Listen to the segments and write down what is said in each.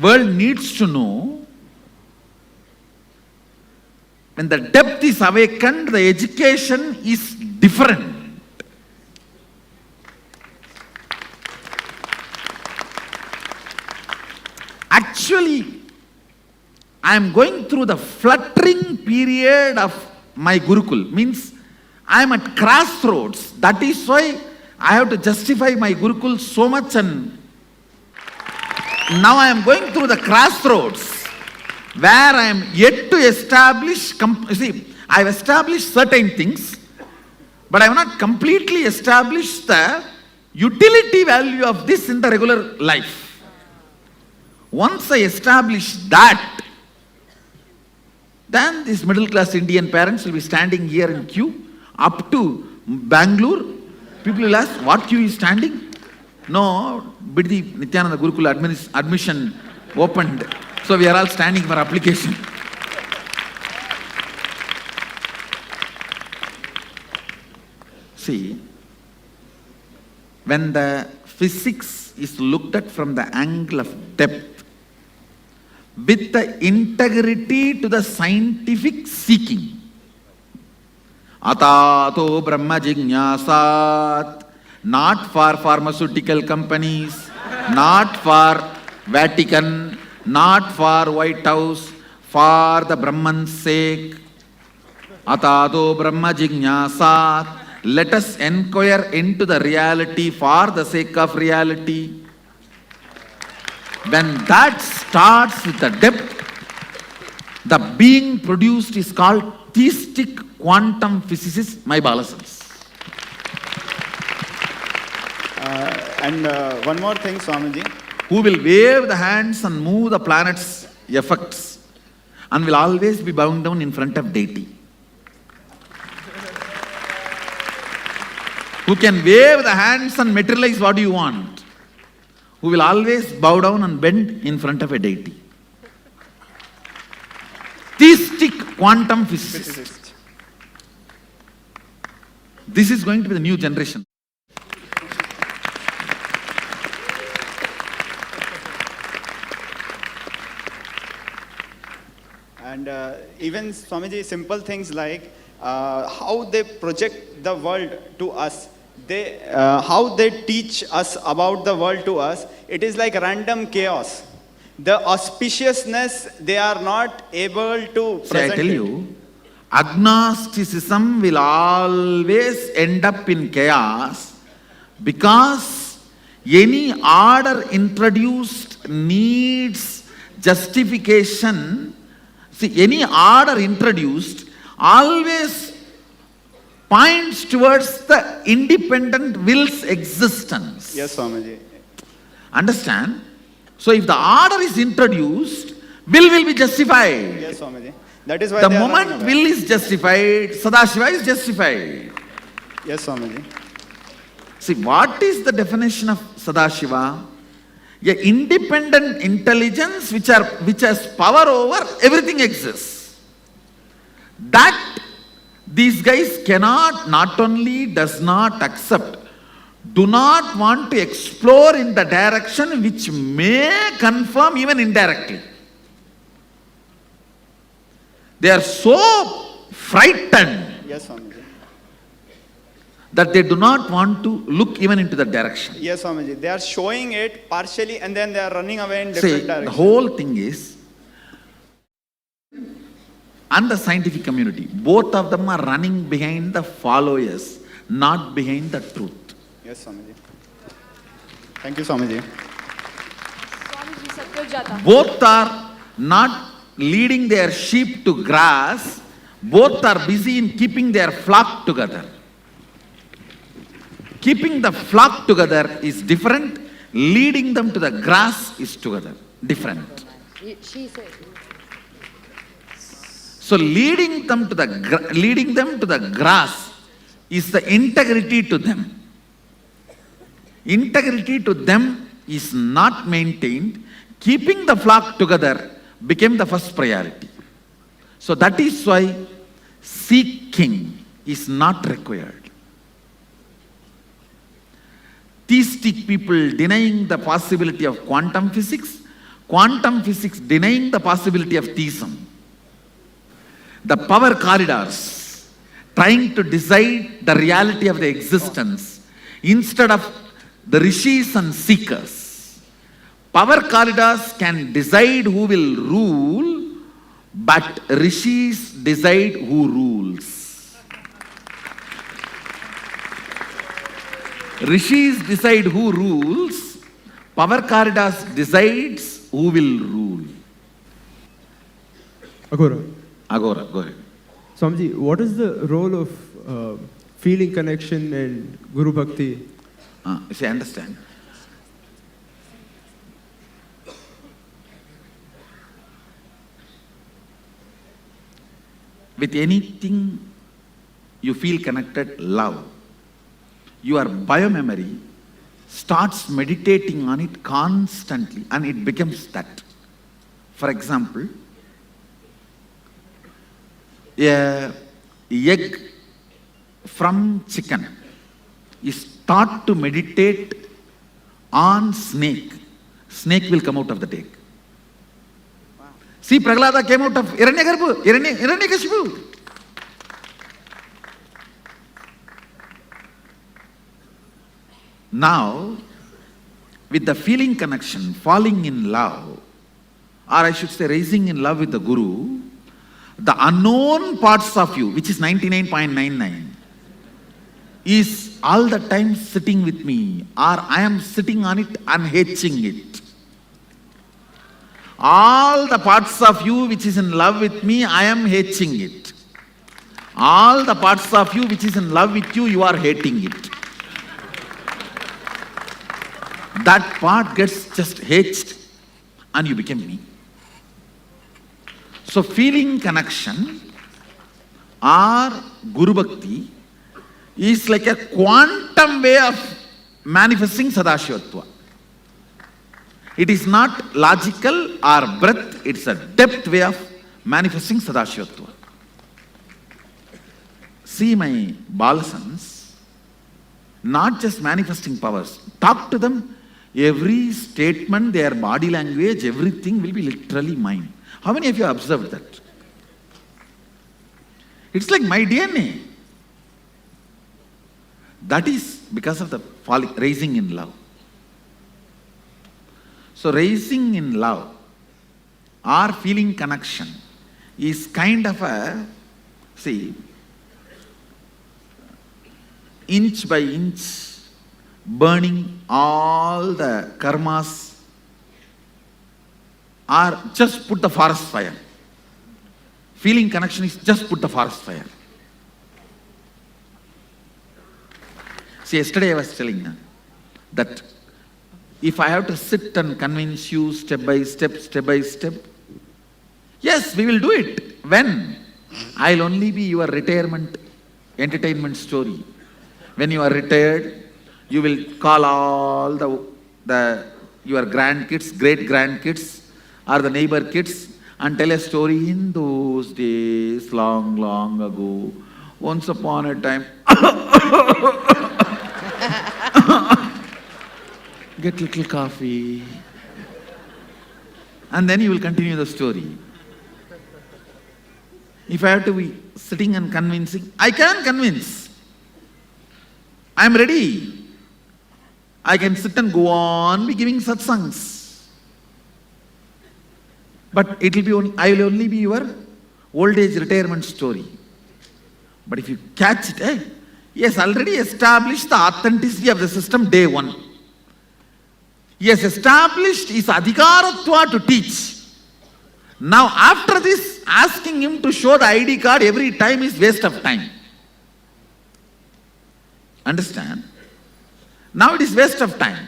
world needs to know, when the depth is awakened, the education is different. Actually, I am going through the fluttering period of my Gurukul. Means I am at crossroads. That is why I have to justify my Gurukul so much, and now I am going through the crossroads where I am yet to establish. See, I have established certain things, but I have not completely established the utility value of this in the regular life. Once I establish that, then these middle class Indian parents will be standing here in queue up to Bangalore. People will ask, what queue is standing? No, Biddi Nityananda Gurukula admission opened. So we are all standing for application. See, when the physics is looked at from the angle of depth, with the integrity to the scientific seeking, Atato Brahma Jignasat, not for pharmaceutical companies, not for Vatican, not for White House, for the Brahman's sake. Atato Brahma Jignasat, let us inquire into the reality for the sake of reality. When that starts with the depth, the being produced is called theistic quantum physicist, my Balasans. And one more thing, Swamiji. Who will wave the hands and move the planet's effects and will always be bound down in front of deity. Who can wave the hands and materialize what you want. Who will always bow down and bend in front of a deity. Theistic quantum physicist. This is going to be the new generation. And even, Swamiji, simple things like how they project the world to us. How they teach us about the world to us, it is like random chaos. The auspiciousness, they are not able to present. I tell you, agnosticism will always end up in chaos because any order introduced needs justification. See, any order introduced always points towards the independent will's existence. Yes, Swamiji. Understand? So if the order is introduced, will be justified. Yes, Swamiji. That is why the moment will is justified, Sadashiva is justified. Yes, Swamiji. See, what is the definition of Sadashiva? A independent intelligence which has power over everything exists. That these guys cannot, not only does not accept, do not want to explore in the direction which may confirm even indirectly. They are so frightened. Yes, Swamiji. That they do not want to look even into the direction. Yes, Swamiji. They are showing it partially and then they are running away in different directions. The whole thing is, and the scientific community, both of them are running behind the followers, not behind the truth. Yes, Swamiji. Thank you, Swamiji. Both are not leading their sheep to grass, both are busy in keeping their flock together. Keeping the flock together is different, leading them to the grass is together, different. So leading them to the grass is the integrity to them. Integrity to them is not maintained. Keeping the flock together became the first priority. So that is why seeking is not required. Theistic people denying the possibility of quantum physics, quantum physics denying the possibility of theism, the power corridors trying to decide the reality of the existence instead of the rishis and seekers. Power corridors can decide who will rule, but rishis decide who rules. Rishis decide who rules, power corridors decides who will rule. Agora, go ahead. Swamiji, what is the role of feeling connection and Guru Bhakti? See, understand. With anything you feel connected, love, your biomemory starts meditating on it constantly and it becomes that. For example, a egg from chicken is taught to meditate on snake. Snake will come out of the egg. See, Prahlada came out of Hiranyakashipu. Now, with the feeling connection, falling in love, or I should say rising in love with the Guru, the unknown parts of you, which is 99.99, is all the time sitting with me, or I am sitting on it and hatching it. All the parts of you which is in love with me, I am hatching it. All the parts of you which is in love with you, you are hating it. That part gets just hatched and you become me. So feeling connection or Guru Bhakti is like a quantum way of manifesting Sadashivatva. It is not logical or breadth, it's a depth way of manifesting Sadashivatva. See my Balasans, not just manifesting powers. Talk to them, every statement, their body language, everything will be literally mine. How many of you have observed that? It's like my DNA. That is because of the rising in love. So rising in love or feeling connection is kind of a, see, inch by inch, burning all the karmas, or just put the forest fire. Feeling connection is just put the forest fire. See, yesterday I was telling that if I have to sit and convince you step by step, yes, we will do it. When? I'll only be your retirement entertainment story. When you are retired, you will call all your grandkids, great-grandkids, or the neighbor kids and tell a story in those days, long, long ago. Once upon a time, get little coffee, and then you will continue the story. If I have to be sitting and convincing, I can convince. I am ready. I can sit and go on be giving satsangs. But I will only be your old age retirement story. But if you catch it, yes, already established the authenticity of the system day one. Yes, established is adhikaratva to teach. Now after this, asking him to show the ID card every time is waste of time. Understand? Now it is waste of time.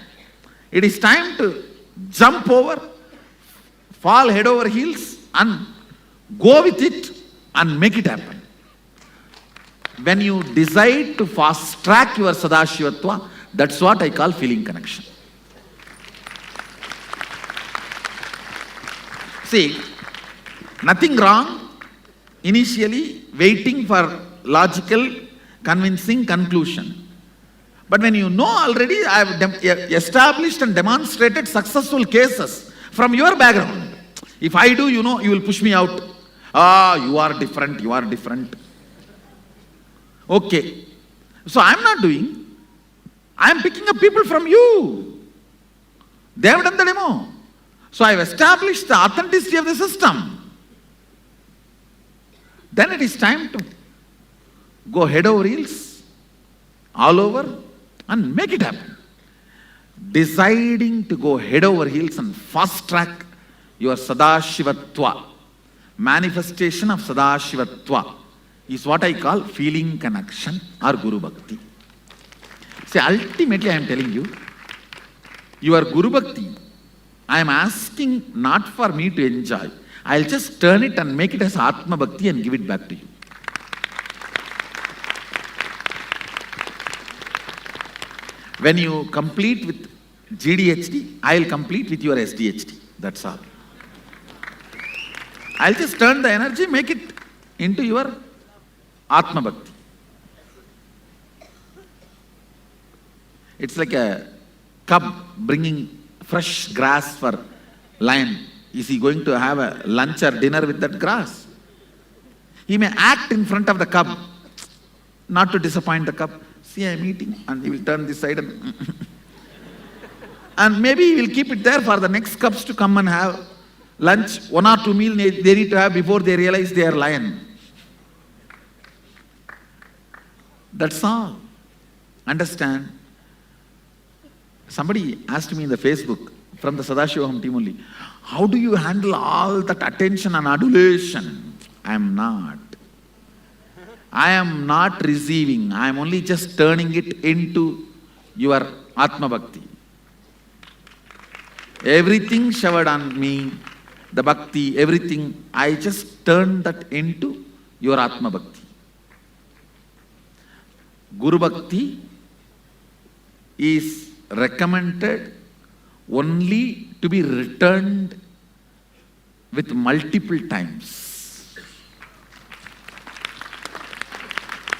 It is time to jump over, fall head over heels and go with it and make it happen. When you decide to fast track your Sadashivatva, that's what I call feeling connection. See, nothing wrong initially waiting for logical, convincing conclusion. But when you know already, I have established and demonstrated successful cases from your background. If I do, you know, you will push me out. Ah, you are different, you are different. Okay. So I'm not doing. I'm picking up people from you. They have done the demo. So I've established the authenticity of the system. Then it is time to go head over heels, all over, and make it happen. Deciding to go head over heels and fast track your Sadashivatva, manifestation of Sadashivatva, is what I call feeling connection or Guru Bhakti. See, ultimately I am telling you, your Guru Bhakti, I am asking not for me to enjoy. I'll just turn it and make it as Atma Bhakti and give it back to you. When you complete with GDHD, I'll complete with your SDHD. That's all. I'll just turn the energy, make it into your Atma Bhakti. It's like a cub bringing fresh grass for lion. Is he going to have a lunch or dinner with that grass? He may act in front of the cub, not to disappoint the cub. See, I'm eating, and he will turn this side and and maybe he will keep it there for the next cubs to come and have lunch. 1 or 2 meals they need to have before they realize they are lion. That's all. Understand? Somebody asked me in the Facebook from the Sadashivam team only, how do you handle all that attention and adulation? I am not. I am not receiving. I am only just turning it into your Atma Bhakti. Everything showered on me, the Bhakti, everything, I just turn that into your Atma Bhakti. Guru Bhakti is recommended only to be returned with multiple times.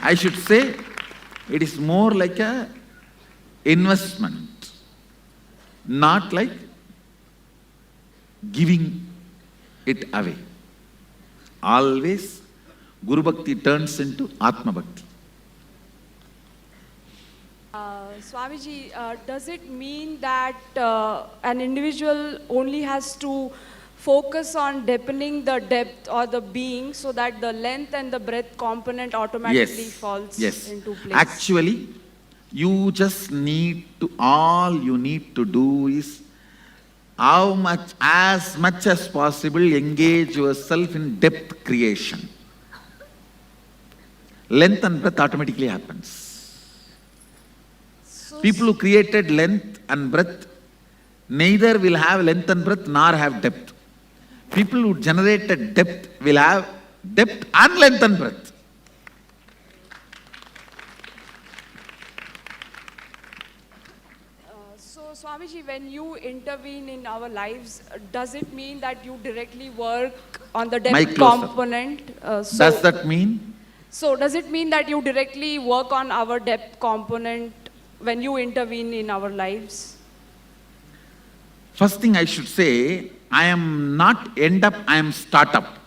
I should say it is more like a investment, not like giving it away. Always Guru Bhakti turns into Atma Bhakti. Swamiji, does it mean that an individual only has to focus on deepening the depth or the being so that the length and the breadth component automatically falls into place? Actually, you just need to, all you need to do is as much as possible, engage yourself in depth creation. Length and breadth automatically happens. People who created length and breadth neither will have length and breadth nor have depth. People who generated depth will have depth and length and breadth. So Swamiji, when you intervene in our lives, does it mean that you directly work on the depth component? Does that mean? So does it mean that you directly work on our depth component when you intervene in our lives? First thing I should say, I am not end up, I am startup.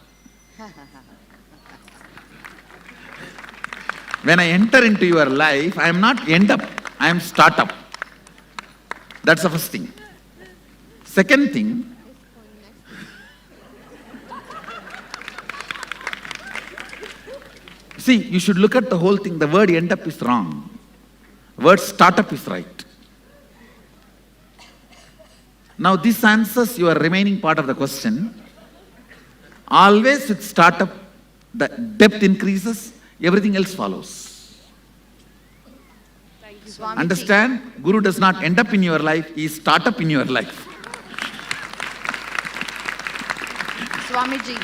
When I enter into your life, I am not end up, I am startup. That's the first thing. Second thing, see, you should look at the whole thing. The word end up is wrong. The word startup is right. Now this answers your remaining part of the question. Always with startup, the depth increases, everything else follows. Thank you. Swamiji. Understand? Guru does not end up in your life, he is startup in your life. Swamiji,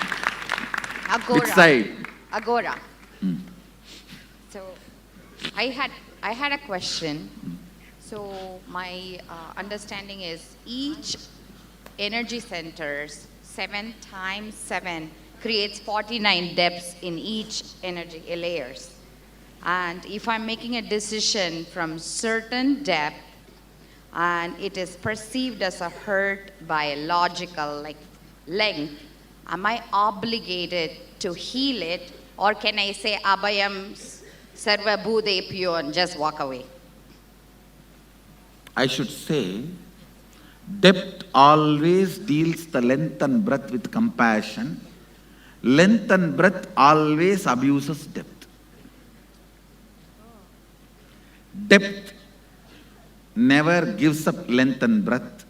Agora. Which side? Agora. So, I had a question. So, my understanding is each energy centers 7 times 7 creates 49 depths in each energy layers. And if I'm making a decision from certain depth, and it is perceived as a hurt by a logical like length, am I obligated to heal it, or can I say abhayam sarva bhudepyo and just walk away? I should say, depth always deals the length and breadth with compassion. Length and breadth always abuses depth. Depth never gives up length and breadth.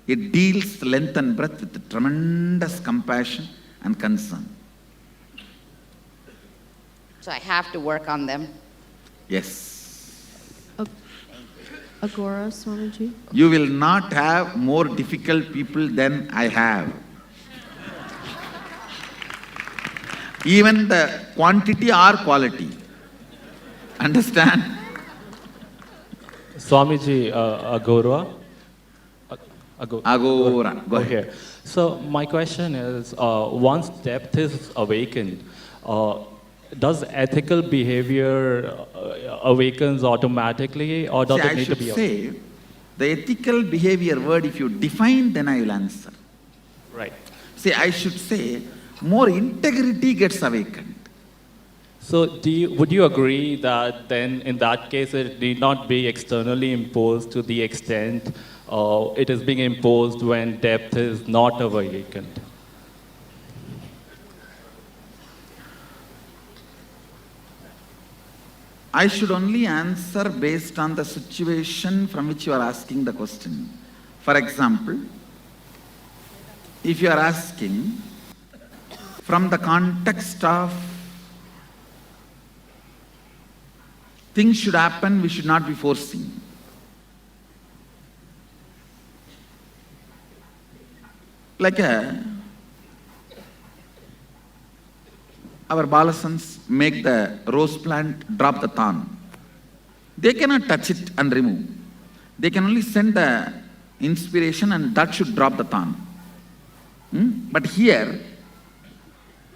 It deals length and breadth with tremendous compassion and concern. So I have to work on them. Yes. Agora, Swamiji. You will not have more difficult people than I have. Even the quantity or quality. Understand? Swamiji, Agora. Agora. Go ahead. Okay. So my question is, once depth is awakened, does ethical behavior awakens automatically, or does See, it I need to should be? say, the ethical behavior word, if you define, then I will answer. Right. See, I should say, more integrity gets awakened. So would you agree that then in that case it need not be externally imposed to the extent it is being imposed when depth is not awakened? I should only answer based on the situation from which you are asking the question. For example, if you are asking from the context of things should happen, we should not be forcing. Like our balasans make the rose plant drop the thorn. They cannot touch it and remove. They can only send the inspiration and that should drop the thorn. But here,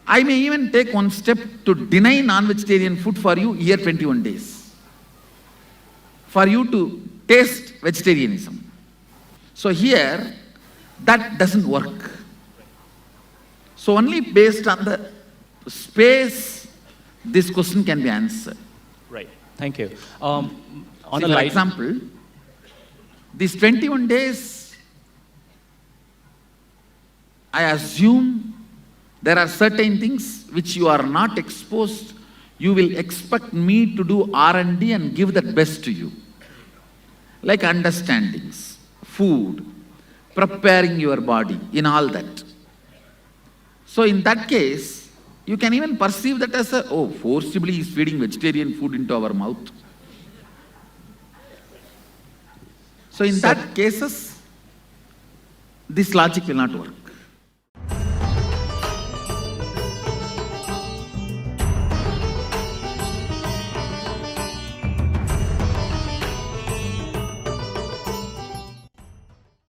I may even take one step to deny non-vegetarian food for you here 21 days. For you to taste vegetarianism. So here, that doesn't work. So only based on the space, this question can be answered. Right. Thank you. On See, a for light example, these 21 days, I assume there are certain things which you are not exposed. You will expect me to do R&D and give that best to you. Like understandings, food, preparing your body, in all that. So in that case, you can even perceive that as forcibly he's feeding vegetarian food into our mouth. So in that cases, this logic will not work.